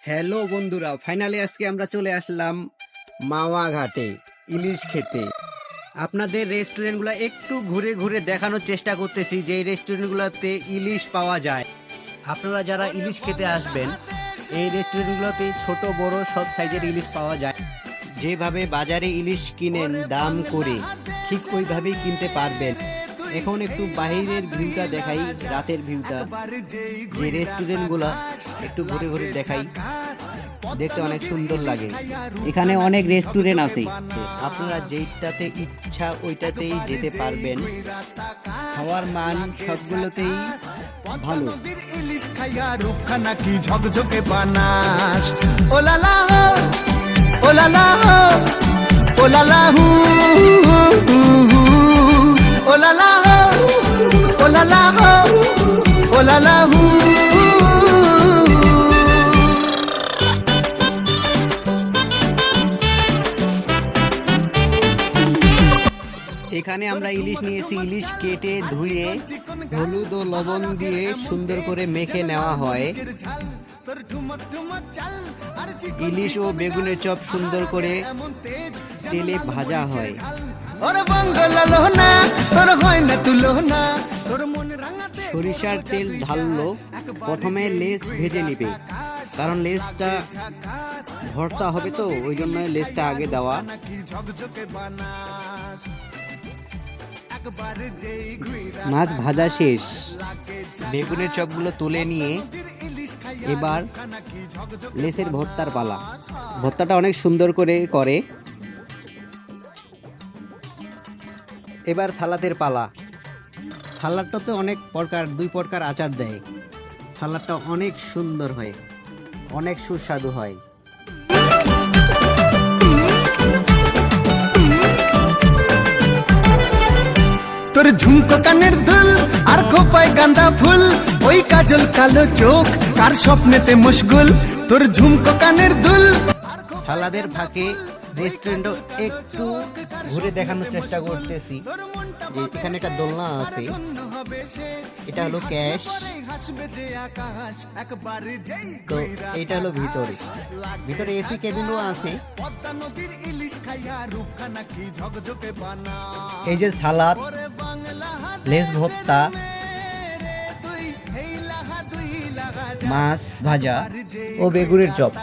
Hello বন্ধুরা, finally আজকে আমরা চলে আসলাম মাওয়া ঘাটে ইলিশ খেতে। আপনাদের রেস্টুরেন্টগুলো একটু ঘুরে ঘুরে দেখানোর চেষ্টা করতেছি যে এই রেস্টুরেন্টগুলোতে ইলিশ পাওয়া যায়। আপনারা যারা ইলিশ খেতে আসবেন, এই রেস্টুরেন্টগুলোতে ছোট বড় সব সাইজের ইলিশ পাওয়া যায়। যেভাবে বাজারে ইলিশ কিনেন দাম করে, ঠিক ওইভাবেই কিনতে পারবেন। এখন একটু বাহিরের ভিউটা দেখাই, রাতের ভিউটা, যে রেস্টুরেন্টগুলো একটু ঘুরে ঘুরে দেখাই। দেখতে অনেক সুন্দর লাগে। এখানে অনেক রেস্টুরেন্ট আছে, আপনারা যেটাতে ইচ্ছা ওইটাতেই যেতে পারবেন। খাওয়ার মান সবগুলোতেই ভালো। ইলিশ খাইয়া রূপখানা কি ঝকঝকে বানাস, ওলালা ওলালা ওলালা হু ওলালা ওলালা ওলালা হু। এখানে আমরা ইলিশ নিয়েছি। ইলিশ কেটে ধুয়ে হলুদ ও লবণ দিয়ে সুন্দর করে মেখে নেওয়া হয়। ইলিশ ও বেগুনের চপ সুন্দর করে তেলে ভাজা হয়। সরিষার তেল ঢাললো, প্রথমে লেস ভেজে নিবে, কারণ লেসটা ভর্তা হবে তো, ওই জন্য লেসটা আগে দেওয়া। মাছ ভাজা শেষ, বেগুনের চপগুলো তুলে নিয়ে এবার লেসের ভর্তার পালা। ভর্তাটা অনেক সুন্দর করে। এবার সালাদের পালা। সালাদটা তো অনেক প্রকার, 2 প্রকার আচার দেয়। সালাদটা অনেক সুন্দর হয়, অনেক সুস্বাদু হয়। তোর ঝুমকো কানের দুল আর খোপায় গাঁদা ফুল, ওই কাজল কালো চোখ কার স্বপ্নেতে মশগুল। তোর ঝুমকো কানের দুল। সালাদের ফাঁকে রেস্টুরেন্টও একটু ঘুরে দেখানোর চেষ্টা করতেছি। যে এখানে একটা দোলনা আছে, এটা হলো ক্যাশ। তো এটা হলো ভিতরে এসি কেবিনও আছে। এই যে সালাদ, লেস ভর্তা, মাছ ভাজা ও বেগুনের চপ।